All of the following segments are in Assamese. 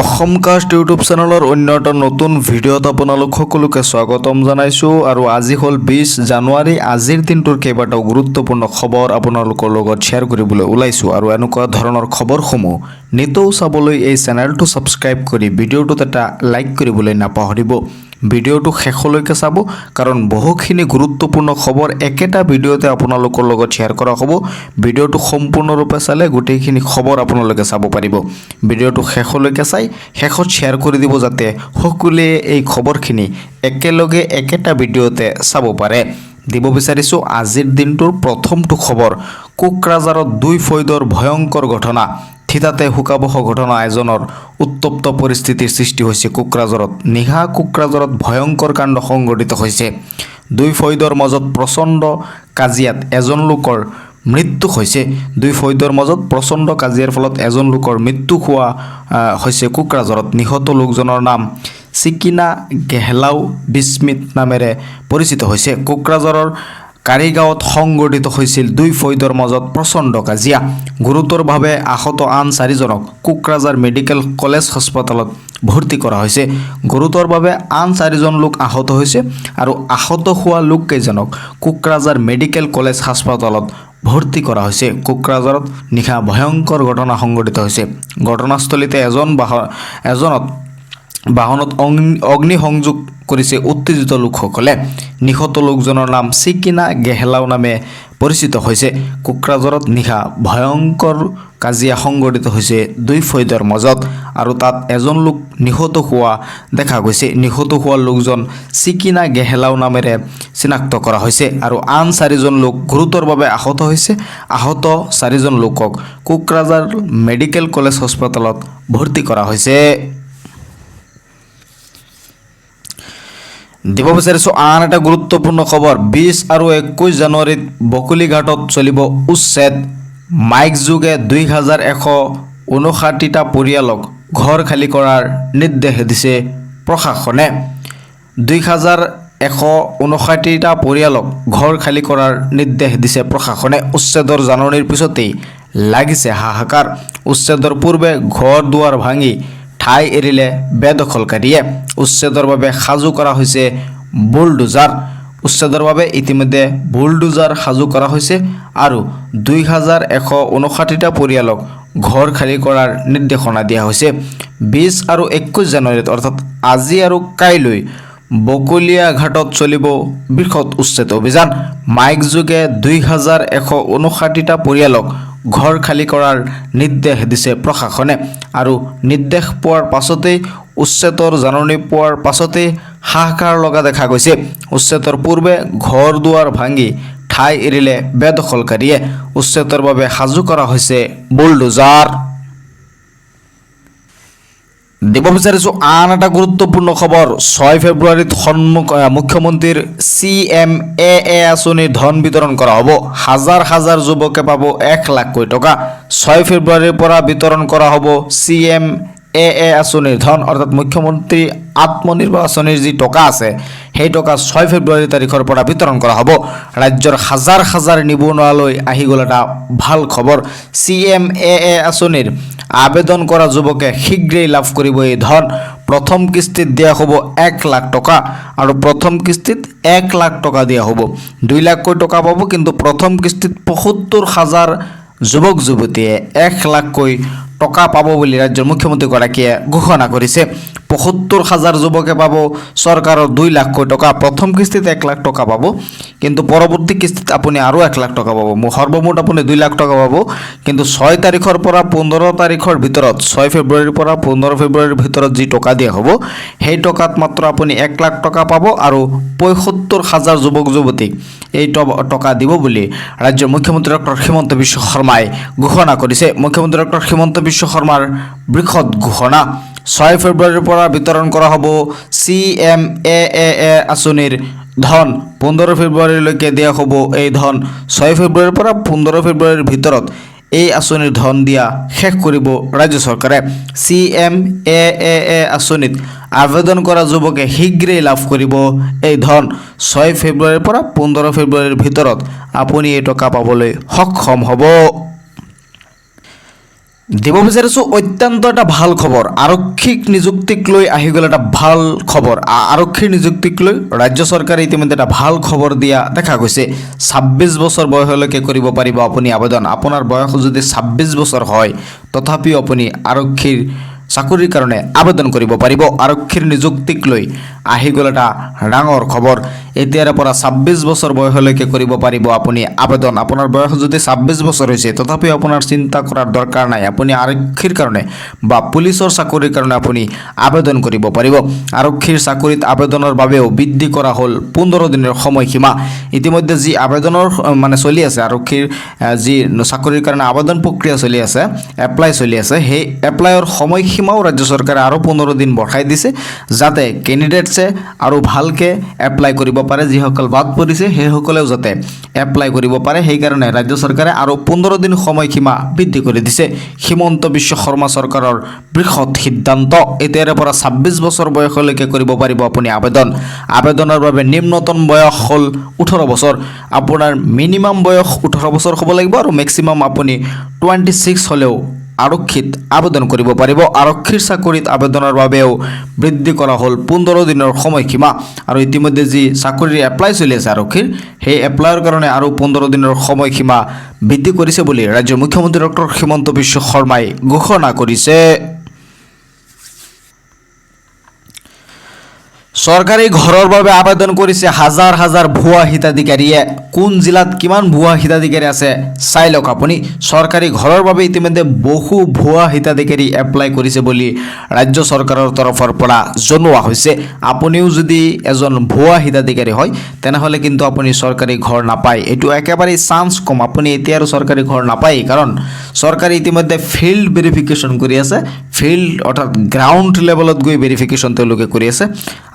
অসমকাষ্ট ইউটিউব চেনেলৰ অন্য এটা নতুন ভিডিঅ'ত আপোনালোক সকলোকে স্বাগতম জনাইছোঁ আৰু আজি হ'ল 20 জানুৱাৰী। আজিৰ দিনটোৰ কেইবাটাও গুৰুত্বপূৰ্ণ খবৰ আপোনালোকৰ লগত শ্বেয়াৰ কৰিবলৈ ওলাইছোঁ আৰু এনেকুৱা ধৰণৰ খবৰসমূহ নিতৌ চাবলৈ এই চেনেলটো ছাবস্ক্ৰাইব কৰি ভিডিঅ'টোত এটা লাইক কৰিবলৈ নাপাহৰিব। ভিডিঅ'টো শেষলৈকে চাব কাৰণ বহুখিনি গুৰুত্বপূৰ্ণ খবৰ একেটা ভিডিঅ'তে আপোনালোকৰ লগত শ্বেয়াৰ কৰা হ'ব। ভিডিঅ'টো সম্পূৰ্ণৰূপে চালে গোটেইখিনি খবৰ আপোনালোকে চাব পাৰিব। ভিডিঅ'টো শেষলৈকে চাই শেষত শ্বেয়াৰ কৰি দিব যাতে সকলোৱে এই খবৰখিনি একেলগে একেটা ভিডিঅ'তে চাব পাৰে। দিব বিচাৰিছোঁ আজিৰ দিনটোৰ প্ৰথমটো খবৰ। কোকৰাঝাৰত দুই ফৈদৰ ভয়ংকৰ ঘটনা। থিতাতে শোকাবহ ঘটনা এজনৰ উত্তপ্ত পৰিস্থিতিৰ সৃষ্টি হৈছে কোকৰাঝাৰত। নিশা কোকৰাঝাৰত ভয়ংকৰ কাণ্ড সংঘটিত হৈছে। দুই ফৈদৰ মাজত প্ৰচণ্ড কাজিয়াত এজন লোকৰ মৃত্যু হৈছে। দুই ফৈদৰ মাজত প্ৰচণ্ড কাজিয়াৰ ফলত এজন লোকৰ মৃত্যু হোৱা হৈছে কোকৰাঝাৰত। নিহত লোকজনৰ নাম চিকিনা গেহলাও বিস্মিত নামেৰে পৰিচিত হৈছে। কোকৰাঝাৰৰ কাৰিগাঁৱত সংঘটিত হৈছিল দুই ফৈদৰ মাজত প্ৰচণ্ড কাজিয়া। গুৰুতৰভাৱে আহত আন চাৰিজনক কোকৰাঝাৰ মেডিকেল কলেজ হাস্পতালত ভৰ্তি কৰা হৈছে। গুৰুতৰভাৱে আন চাৰিজন লোক আহত হৈছে আৰু আহত হোৱা লোককেইজনক কোকৰাঝাৰ মেডিকেল কলেজ হাস্পতালত ভৰ্তি কৰা হৈছে। কোকৰাঝাৰত নিশা ভয়ংকৰ ঘটনা সংঘটিত হৈছে। ঘটনাস্থলীতে এজনত বাহনত অগ্নিসংযোগ কৰিছে উত্তেজিত লোকসকলে। নিহত লোকজনৰ নাম চিকিনা গেহলাও নামে পৰিচিত হৈছে। কোকৰাঝাৰত নিশা ভয়ংকৰ কাজিয়া সংঘটিত হৈছে দুই ফৈদৰ মাজত আৰু তাত এজন লোক নিহত হোৱা দেখা গৈছে। নিহত হোৱা লোকজন চিকিনা গেহলাও নামেৰে চিনাক্ত কৰা হৈছে আৰু আন চাৰিজন লোক গুৰুতৰভাৱে আহত হৈছে। আহত চাৰিজন লোকক কোকৰাঝাৰ মেডিকেল কলেজ হাস্পতালত ভৰ্তি কৰা হৈছে। দিব বিচাৰিছোঁ আন এটা গুৰুত্বপূৰ্ণ খবৰ। 20 আৰু 21 জানুৱাৰীত বকুলিঘাটত চলিব উচ্ছেদ। মাইক যোগে 2159টা পৰিয়ালক ঘৰ খালী কৰাৰ নিৰ্দেশ দিছে প্ৰশাসনে। 2159টা পৰিয়ালক ঘৰ খালী কৰাৰ নিৰ্দেশ দিছে প্ৰশাসনে। উচ্ছেদৰ জাননীৰ পিছতেই লাগিছে হাহাকাৰ। উচ্ছেদৰ পূৰ্বে ঘৰ দুৱাৰ ভাঙি ঠাই এৰিলে বেদখলকাৰীয়ে। উচ্ছেদৰ বাবে সাজু কৰা হৈছে বুলডোজাৰ। উচ্ছেদৰ বাবে ইতিমধ্যে বুলডোজাৰ সাজু কৰা হৈছে আৰু 2159টা পৰিয়ালক ঘৰ খালী কৰাৰ নিৰ্দেশনা দিয়া হৈছে। 20 আৰু 21 জানুৱাৰীত অৰ্থাৎ আজি আৰু কাইলৈ বকুলিয়াঘাটত চলিব বৃহৎ উচ্ছেদ অভিযান। মাইক যোগে 2159টা পৰিয়ালক ঘৰ খালী কৰাৰ নিৰ্দেশ দিছে প্ৰশাসনে আৰু নিৰ্দেশ পোৱাৰ পাছতেই উচ্ছেদৰ জাননী পোৱাৰ পাছতেই হাহাকাৰ লগা দেখা গৈছে। উচ্ছেদৰ পূৰ্বে ঘৰ দুৱাৰ ভাঙি ঠাই এৰিলে বেদখলকাৰীয়ে। উচ্ছেদৰ বাবে সাজু কৰা হৈছে বুলডোজাৰ। দিব বিচাৰিছোঁ আন এটা গুৰুত্বপূৰ্ণ খবৰ। 6 ফেব্ৰুৱাৰীত মুখ্যমন্ত্ৰীৰ CMAA আঁচনিৰ ধন বিতৰণ কৰা হ'ব। হাজাৰ হাজাৰ যুৱকে পাব 1 লাখকৈ টকা। 6 ফেব্ৰুৱাৰীৰ পৰা বিতৰণ কৰা হ'ব CMAA আঁচনিৰ ধন, অৰ্থাৎ মুখ্যমন্ত্ৰী আত্মনিৰ্ভৰ আঁচনিৰ যি টকা আছে সেই টকা 6 ফেব্ৰুৱাৰী তাৰিখৰ পৰা বিতৰণ কৰা হ'ব। ৰাজ্যৰ হাজাৰ হাজাৰ নিবনুৱালৈ আহি গ'ল এটা ভাল খবৰ। CMAA আঁচনিৰ আবেদন কৰা যুৱকে শীঘ্ৰেই লাভ কৰিব এই ধন। প্ৰথম কিস্তিত দিয়া হ'ব 1 লাখ টকা আৰু প্ৰথম কিস্তিত 1 লাখ টকা দিয়া হ'ব। 2 লাখকৈ টকা পাব, কিন্তু প্ৰথম কিস্তিত ৭৫,000 যুৱক যুৱতীয়ে 1 লাখকৈ টকা পাব বুলি ৰাজ্যৰ মুখ্যমন্ত্ৰীগৰাকীয়ে ঘোষণা কৰিছে। ৭৫,000 যুৱকে পাব চৰকাৰৰ 2 লাখকৈ টকা। প্ৰথম কিস্তিত 1 লাখ টকা পাব, কিন্তু পৰৱৰ্তী কিস্তিত আপুনি আৰু 1 লাখ টকা পাব। সৰ্বমুঠ আপুনি 2 লাখ টকা পাব। কিন্তু 6 তাৰিখৰ পৰা 15 তাৰিখৰ ভিতৰত, 6 ফেব্ৰুৱাৰীৰ পৰা 15 ফেব্ৰুৱাৰীৰ ভিতৰত যি টকা দিয়া হ'ব সেই টকাত মাত্ৰ আপুনি 1 লাখ টকা পাব আৰু ৭৫,000 যুৱক যুৱতীক এই টকা দিব বুলি ৰাজ্যৰ মুখ্যমন্ত্ৰী ডক্টৰ হিমন্ত বিশ্ব শৰ্মাই ঘোষণা কৰিছে। মুখ্যমন্ত্ৰী ডক্টৰ হিমন্ত বিশ্ব শৰ্মাৰ বৃহৎ ঘোষণা। 6 ফেব্ৰুৱাৰীৰ পৰা বিতৰণ কৰা হ'ব CMAA আঁচনিৰ ধন। 15 ফেব্ৰুৱাৰীলৈকে দিয়া হ'ব এই ধন। 6 ফেব্ৰুৱাৰীৰ পৰা 15 ফেব্ৰুৱাৰীৰ ভিতৰত এই আঁচনিৰ ধন দিয়া শেষ কৰিব ৰাজ্য চৰকাৰে। CMAA আঁচনিত আবেদন কৰা যুৱকে শীঘ্ৰেই লাভ কৰিব এই ধন। 6 ফেব্ৰুৱাৰীৰ পৰা 15 ফেব্ৰুৱাৰীৰ ভিতৰত আপুনি এই টকা পাবলৈ সক্ষম হ'ব। দিব বিচাৰিছোঁ অত্যন্ত এটা ভাল খবৰ। আৰক্ষীক নিযুক্তিক লৈ আহি গ'ল এটা ভাল খবৰ। আৰক্ষীৰ নিযুক্তিক লৈ ৰাজ্য চৰকাৰে ইতিমধ্যে এটা ভাল খবৰ দিয়া দেখা গৈছে। 26 বছৰ বয়সলৈকে কৰিব পাৰিব আপুনি আবেদন। আপোনাৰ বয়স যদি 26 বছৰ হয় তথাপিও আপুনি আৰক্ষীৰ চাকৰিৰ কাৰণে আবেদন কৰিব পাৰিব। আৰক্ষীৰ নিযুক্তিক লৈ আহি গ'ল এটা ডাঙৰ খবৰ। এতিয়াৰ পৰা 26 বছৰ বয়সলৈকে কৰিব পাৰিব আপুনি আবেদন। আপোনাৰ বয়স যদি 26 বছৰ হৈছে তথাপিও আপোনাৰ চিন্তা কৰাৰ দৰকাৰ নাই। আপুনি আৰক্ষীৰ কাৰণে বা পুলিচৰ চাকৰিৰ কাৰণে আপুনি আবেদন কৰিব পাৰিব। আৰক্ষীৰ চাকৰিত আবেদনৰ বাবেও বৃদ্ধি কৰা হ'ল 15 দিনৰ সময়সীমা। ইতিমধ্যে যি আবেদনৰ চলি আছে, আৰক্ষীৰ যি চাকৰিৰ কাৰণে আবেদন প্ৰক্ৰিয়া চলি আছে, এপ্লাই চলি আছে, সেই এপ্লাইৰ সময়সীমাও ৰাজ্য চৰকাৰে আৰু 15 দিন বঢ়াই দিছে, যাতে কেণ্ডিডেটছে আৰু ভালকৈ এপ্লাই কৰিব পাৰে। যিসকল বাদ পৰিছে সেইসকলেও যাতে এপ্লাই কৰিব পাৰে, সেইকাৰণে ৰাজ্য চৰকাৰে আৰু 15 দিন সময়সীমা বৃদ্ধি কৰি দিছে। হিমন্ত বিশ্ব শৰ্মা চৰকাৰৰ বৃহৎ সিদ্ধান্ত। এতিয়াৰ পৰা 26 বছৰ বয়সলৈকে কৰিব পাৰিব আপুনি আবেদন। আবেদনৰ বাবে নিম্নতম বয়স হ'ল 18 বছৰ। আপোনাৰ মিনিমাম বয়স 18 বছৰ হ'ব লাগিব আৰু মেক্সিমাম আপুনি 26 হ'লেও আৰক্ষীত আবেদন কৰিব পাৰিব। আৰক্ষীৰ চাকৰিত আবেদনৰ বাবেও বৃদ্ধি কৰা হ'ল 15 দিনৰ সময়সীমা। আৰু ইতিমধ্যে যি চাকৰিৰ এপ্লাই চলি আছে আৰক্ষীৰ, সেই এপ্লাইৰ কাৰণে আৰু 15 দিনৰ সময়সীমা বৃদ্ধি কৰিছে বুলি ৰাজ্যৰ মুখ্যমন্ত্ৰী ডক্টৰ হিমন্ত বিশ্ব শৰ্মাই ঘোষণা কৰিছে। চৰকাৰী ঘৰৰ বাবে আবেদন কৰিছে হাজাৰ হাজাৰ ভুৱা হিতাধিকাৰীয়ে। কোন জিলাত কিমান ভুৱা হিতাধিকাৰী আছে চাই লওক আপুনি। চৰকাৰী ঘৰৰ বাবে ইতিমধ্যে বহু ভুৱা হিতাধিকাৰী এপ্লাই কৰিছে বুলি ৰাজ্য চৰকাৰৰ তৰফৰ পৰা জনোৱা হৈছে। আপুনিও যদি এজন ভুৱা হিতাধিকাৰী হয় তেনেহ'লে কিন্তু আপুনি চৰকাৰী ঘৰ নাপায়। এইটো একেবাৰেই চান্স কম, আপুনি এতিয়া আৰু চৰকাৰী ঘৰ নাপায়, কাৰণ চৰকাৰে ইতিমধ্যে ফিল্ড ভেৰিফিকেশ্যন কৰি আছে। ফিল্ড অৰ্থাৎ গ্ৰাউণ্ড লেভেলত গৈ ভেৰিফিকেশ্যন তেওঁলোকে কৰি আছে।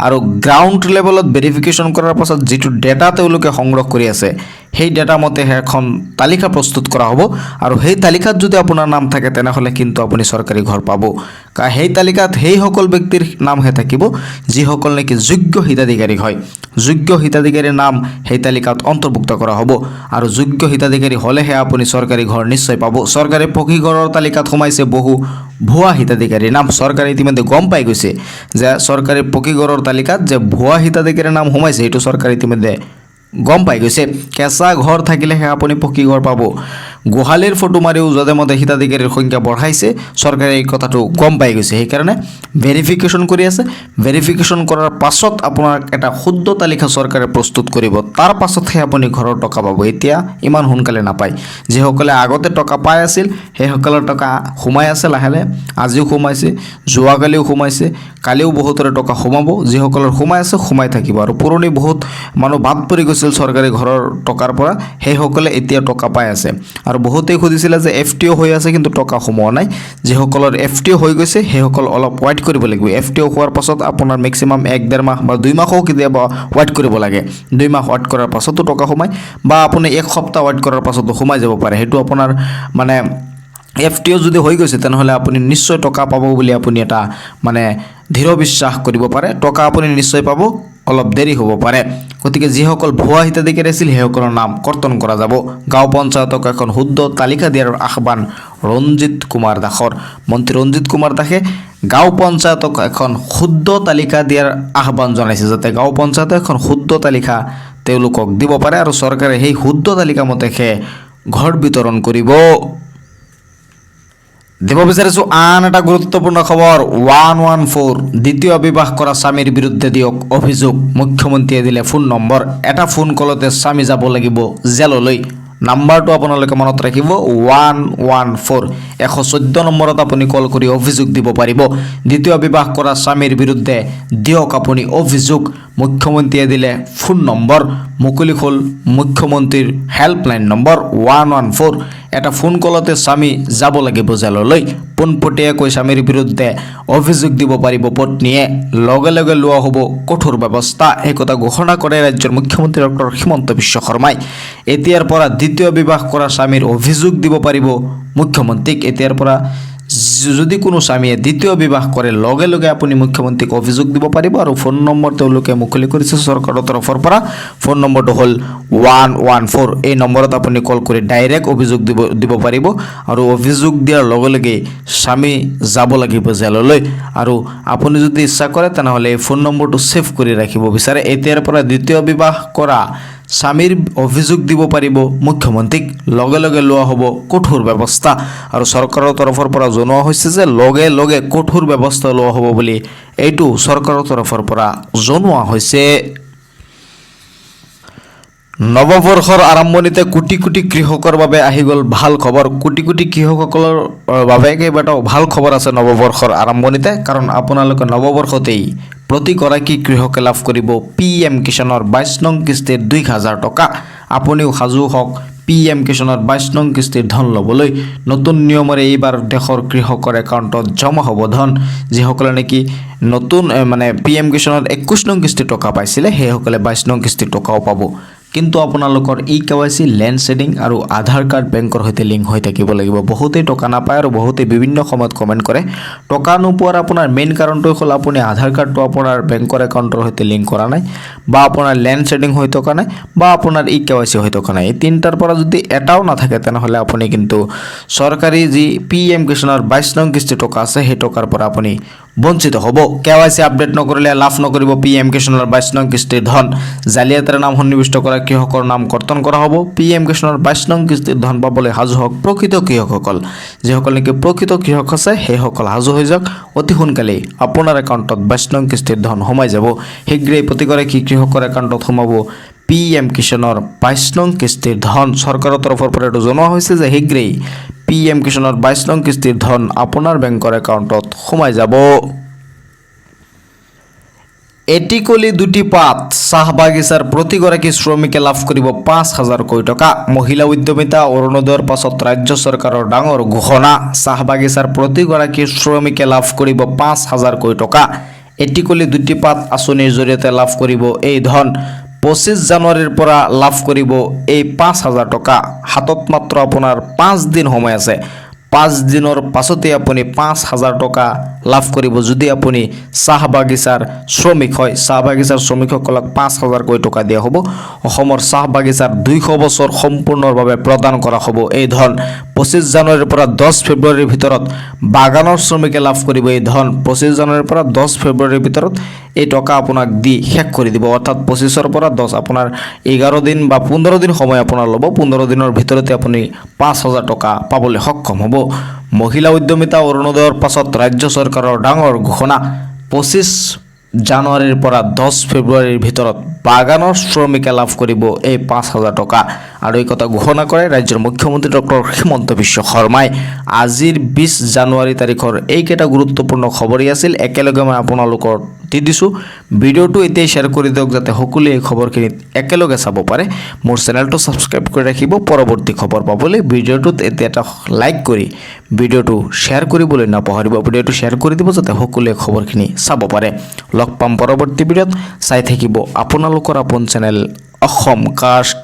আৰু গ্ৰাউণ্ড লেভেলত ভেৰিফিকেশ্যন কৰাৰ পাছত যিটো ডেটা তেওঁলোকে সংগ্ৰহ কৰি আছে, সেই ডেটা মতে এখন তালিকা প্ৰস্তুত কৰা হ'ব। আৰু সেই তালিকাত যদি আপোনাৰ নাম থাকে তেনেহ'লে কিন্তু আপুনি চৰকাৰী ঘৰ পাব। কাৰণ সেই তালিকাত সেইসকল ব্যক্তিৰ নামহে থাকিব যিসকল নেকি যোগ্য হিতাধিকাৰী হয়। যোগ্য হিতাধিকাৰীৰ নাম সেই তালিকাত অন্তৰ্ভুক্ত কৰা হ'ব। আৰু যোগ্য হিতাধিকাৰী হ'লেহে আপুনি চৰকাৰী ঘৰ নিশ্চয় পাব। চৰকাৰী পকী ঘৰৰ তালিকাত সোমাইছে বহু ভুৱা হিতাধিকাৰীৰ নাম। চৰকাৰে ইতিমধ্যে গম পাই গৈছে যে চৰকাৰী পকী ঘৰৰ তালিকাত যে ভুৱা হিতাধিকাৰীৰ নাম সোমাইছে, সেইটো চৰকাৰে ইতিমধ্যে গম পাই গৈছে। কেঁচা ঘৰ থাকিলেহে আপুনি পকী ঘৰ পাব। গোহালিৰ ফটো মাৰিও যধে মধে হিতাধিকাৰীৰ সংখ্যা বঢ়াইছে, চৰকাৰে এই কথাটো গম পাই গৈছে। সেইকাৰণে ভেৰিফিকেশ্যন কৰি আছে। ভেৰিফিকেশ্যন কৰাৰ পাছত আপোনাৰ এটা শুদ্ধ তালিকা চৰকাৰে প্ৰস্তুত কৰিব, তাৰ পাছতহে আপুনি ঘৰৰ টকা পাব। এতিয়া ইমান সোনকালে নাপায়। যিসকলে আগতে টকা পাই আছিল সেইসকলৰ টকা সোমাই আছে লাহে লাহে। আজিও সোমাইছে, যোৱাকালিও সোমাইছে, কালিও বহুতৰে টকা সোমাব। যিসকলৰ সোমাই আছে সোমাই থাকিব। আৰু পুৰণি বহুত মানুহ বাদ পৰি গৈছিল চৰকাৰী ঘৰৰ টকাৰ পৰা, সেইসকলে এতিয়া টকা পাই আছে। আৰু বহুতেই সুধিছিলে যে FTO হৈ আছে কিন্তু টকা সোমোৱা নাই। যিসকলৰ FTO হৈ গৈছে সেইসকল অলপ ৱেইট কৰিব লাগিব। FTO হোৱাৰ পাছত আপোনাৰ মেক্সিমাম 1-1.5 মাহ বা 2 মাহো কেতিয়াবা ৱেইট কৰিব লাগে। 2 মাহ ৱেইট কৰাৰ পাছতো টকা সোমায়, বা আপুনি 1 সপ্তাহ ৱেইট কৰাৰ পাছতো সোমাই যাব পাৰে। সেইটো আপোনাৰ FTO যদি হৈ গৈছে তেনেহ'লে আপুনি নিশ্চয় টকা পাব বুলি আপুনি এটা দৃঢ় বিশ্বাস কৰিব পাৰে। টকা আপুনি নিশ্চয় পাব, অলপ দেৰি হ'ব পাৰে। গতিকে যিসকল ভুৱা হিতাধিকাৰী আছিল সেইসকলৰ নাম কৰ্তন কৰা যাব। গাঁও পঞ্চায়তক এখন শুদ্ধ তালিকা দিয়াৰ আহ্বান ৰঞ্জিত কুমাৰ দাসৰ। মন্ত্ৰী ৰঞ্জিত কুমাৰ দাসে গাঁও পঞ্চায়তক এখন শুদ্ধ তালিকা দিয়াৰ আহ্বান জনাইছে, যাতে গাঁও পঞ্চায়তে এখন শুদ্ধ তালিকা তেওঁলোকক দিব পাৰে আৰু চৰকাৰে সেই শুদ্ধ তালিকা মতেহে ঘৰ বিতৰণ কৰিব। দিব বিচাৰিছোঁ আন এটা গুৰুত্বপূৰ্ণ খবৰ। 114 দ্বিতীয় বিবাহ কৰা স্বামীৰ বিৰুদ্ধে দিয়ক অভিযোগ। মুখ্যমন্ত্ৰীয়ে দিলে ফোন নম্বৰ। এটা ফোন কলতে স্বামী যাব লাগিব জেললৈ। নাম্বাৰটো আপোনালোকে মনত ৰাখিব, 114। 114 নম্বৰত আপুনি কল কৰি অভিযোগ দিব পাৰিব। দ্বিতীয় বিবাহ কৰা স্বামীৰ বিৰুদ্ধে দিয়ক আপুনি অভিযোগ। মুখ্যমন্ত্ৰীয়ে দিলে ফোন নম্বৰ। মুকলি হ'ল মুখ্যমন্ত্ৰীৰ হেল্পলাইন নম্বৰ 114। এটা ফোন কলতে স্বামী যাব লাগিব জেললৈ। পোনপটীয়াকৈ স্বামীৰ বিৰুদ্ধে অভিযোগ দিব পাৰিব পত্নীয়ে। লগে লগে লোৱা হ'ব কঠোৰ ব্যৱস্থা। এই কথা ঘোষণা কৰে ৰাজ্যৰ মুখ্যমন্ত্ৰী ডক্টৰ হিমন্ত বিশ্ব শৰ্মাই। এতিয়াৰ পৰা দ্বিতীয় বিবাহ কৰা স্বামীৰ অভিযোগ দিব পাৰিব মুখ্যমন্ত্ৰীক। এতিয়াৰ পৰা যদি কোনো স্বামীয়ে দ্বিতীয় বিবাহ কৰে লগে লগে আপুনি মুখ্যমন্ত্ৰীক অভিযোগ দিব পাৰিব আৰু ফোন নম্বৰ তেওঁলোকে মুকলি কৰিছে চৰকাৰৰ তৰফৰ পৰা। ফোন নম্বৰটো হ'ল 114। এই নম্বৰত আপুনি কল কৰি ডাইৰেক্ট অভিযোগ দিব পাৰিব আৰু অভিযোগ দিয়াৰ লগে লগে স্বামী যাব লাগিব জেললৈ। আৰু আপুনি যদি ইচ্ছা কৰে তেনেহ'লে এই ফোন নম্বৰটো ছেভ কৰি ৰাখিব বিচাৰে। এতিয়াৰ পৰা দ্বিতীয় বিবাহ কৰা স্বামীৰ অভিযোগ দিব পাৰিব মুখ্যমন্ত্ৰীক, লগে লগে লোৱা হ'ব কঠোৰ ব্যৱস্থা। আৰু চৰকাৰৰ তৰফৰ পৰা জনোৱা হৈছে যে লগে লগে কঠোৰ ব্যৱস্থা লোৱা হ'ব বুলি এইটো চৰকাৰৰ তৰফৰ পৰা জনোৱা হৈছে। নৱবৰ্ষৰ আৰম্ভণিতে কোটি কোটি কৃষকৰ বাবে আহি গ'ল ভাল খবৰ। কোটি কোটি কৃষকসকলৰ বাবে কেইবাটাও ভাল খবৰ আছে নৱবৰ্ষৰ আৰম্ভণিতে, কাৰণ আপোনালোকে নৱবৰ্ষতেই প্ৰতিগৰাকী কৃষকে লাভ কৰিব PM কিষাণৰ 22 নং কিস্তিৰ 2,000 টকা। আপুনিও সাজু হওক PM কিষাণৰ 22 নং কিস্তিৰ ধন ল'বলৈ। নতুন নিয়মেৰে এইবাৰ দেশৰ কৃষকৰ একাউণ্টত জমা হ'ব ধন। যিসকলে নেকি নতুন PM কিষাণৰ 21 নং কিস্তিৰ টকা পাইছিলে সেইসকলে 22 নং কিস্তিৰ টকাও পাব। কিন্তু আপোনালোকৰ KYC লেণ্ড শেডিং আৰু আধাৰ কাৰ্ড বেংকৰ সৈতে লিংক হৈ থাকিব লাগিব। বহুতেই টকা নাপায় আৰু বহুতে বিভিন্ন সময়ত কমেণ্ট কৰে। টকা নোপোৱাৰ আপোনাৰ মেইন কাৰণটো হ'ল আপুনি আধাৰ কাৰ্ডটো আপোনাৰ বেংকৰ একাউণ্টৰ সৈতে লিংক কৰা নাই, বা আপোনাৰ লেণ্ড শেডিং হৈ থকা নাই, বা আপোনাৰ KYC হৈ থকা নাই। এই তিনিটাৰ পৰা যদি এটাও নাথাকে তেনেহ'লে আপুনি কিন্তু চৰকাৰী যি PM কিষাণৰ 22 নং কিস্তিৰ টকা আছে সেই টকাৰ পৰা আপুনি বঞ্চিত হ'ব। KYC আপডেট নকৰিলে লাভ নকৰিব PM কিষাণৰ 22 নং কিস্তিৰ ধন। জালিয়াতিৰে নাম সন্নিৱিষ্ট কৰা কৃষকৰ নাম কৰ্তন কৰা হ'ব। PM কিষাণৰ 22 নং কিস্তিৰ ধন পাবলৈ সাজু হওক প্ৰকৃত কৃষকসকল। যিসকল নেকি প্ৰকৃত কৃষক আছে সেইসকল সাজু হৈ যাওক। অতি সোনকালেই আপোনাৰ একাউণ্টত 22 নং কিস্তিৰ ধন সোমাই যাব। শীঘ্ৰেই প্ৰতিগৰাকী কৃষকৰ একাউণ্টত সোমাব PM কিষাণৰ 22 নং কিস্তিৰ ধন। চৰকাৰৰ তৰফৰ পৰা এইটো জনোৱা হৈছে যে শীঘ্ৰেই PM কিষাণৰ 22 নং কিস্তিৰ ধন আপোনাৰ বেংকৰ একাউণ্টত সোমাই যাব। এটি কলি দুটি পাত চাহ বাগিচাৰ প্ৰতিগৰাকী শ্ৰমিকে লাভ কৰিব 5,000 টকা। মহিলা উদ্যমিতা অৰুণোদয়ৰ পাছত ৰাজ্য চৰকাৰৰ ডাঙৰ ঘোষণা। চাহ বাগিচাৰ প্ৰতিগৰাকী শ্ৰমিকে লাভ কৰিব 5,000 টকা। এটি কলি দুটি পাত আঁচনিৰ জৰিয়তে লাভ কৰিব এই ধন। 25 জানুৱাৰীৰ পৰা লাভ কৰিব এই 5,000 টকা। হাতত মাত্ৰ আপোনাৰ 5 দিন সময় আছে। 5 দিনৰ পাছতে আপুনি 5,000 টকা লাভ কৰিব যদি আপুনি চাহ বাগিচাৰ শ্ৰমিক হয়। চাহ বাগিচাৰ শ্ৰমিকসকলক 5,000 টকা দিয়া হ'ব। অসমৰ চাহ বাগিচাৰ 200 বছৰ সম্পূৰ্ণভাৱে প্ৰদান কৰা হ'ব এই ধন। 25 জানুৱাৰীৰ পৰা 10 ফেব্ৰুৱাৰীৰ ভিতৰত বাগানৰ শ্ৰমিকে লাভ কৰিব এই ধন। 25 জানুৱাৰীৰ পৰা 10 ফেব্ৰুৱাৰীৰ ভিতৰত এই টকা আপোনাক দি শেষ কৰি দিব। অৰ্থাৎ 25ৰ পৰা 10 আপোনাৰ 11 দিন বা 15 দিন সময় আপোনাৰ ল'ব। 15 দিনৰ ভিতৰতে আপুনি 5,000 টকা পাবলৈ সক্ষম হ'ব। মহিলা উদ্যমিতা অৰুণোদয়ৰ পাছত ৰাজ্য চৰকাৰৰ ডাঙৰ ঘোষণা। 25 জানুৱাৰীৰ পৰা 10 ফেব্ৰুৱাৰীৰ ভিতৰত বাগানৰ শ্ৰমিকে লাভ কৰিব এই 5,000 টকা। আৰু এই কথা ঘোষণা কৰে ৰাজ্যৰ মুখ্যমন্ত্ৰী ডক্টৰ হিমন্ত বিশ্ব শৰ্মাই। আজিৰ 20 জানুৱাৰী তাৰিখৰ এইকেইটা গুৰুত্বপূৰ্ণ খবৰেই আছিল। একেলগে মই আপোনালোকৰ দি দিছোঁ। ভিডিঅ'টো এতিয়াই শ্বেয়াৰ কৰি দিয়ক যাতে সকলোৱে এই খবৰখিনিত একেলগে চাব পাৰে। মোৰ চেনেলটো ছাবস্ক্ৰাইব কৰি ৰাখিব পৰৱৰ্তী খবৰ পাবলৈ। ভিডিঅ'টোত এতিয়া এটা লাইক কৰি ভিডিঅ'টো শ্বেয়াৰ কৰিবলৈ নাপাহৰিব। ভিডিঅ'টো শ্বেয়াৰ কৰি দিব যাতে সকলোৱে খবৰখিনি চাব পাৰে। লগ পাম পৰৱৰ্তী ভিডিঅ'ত। চাই থাকিব আপোনালোকৰ আপোন চেনেল অসম কাষ্ট।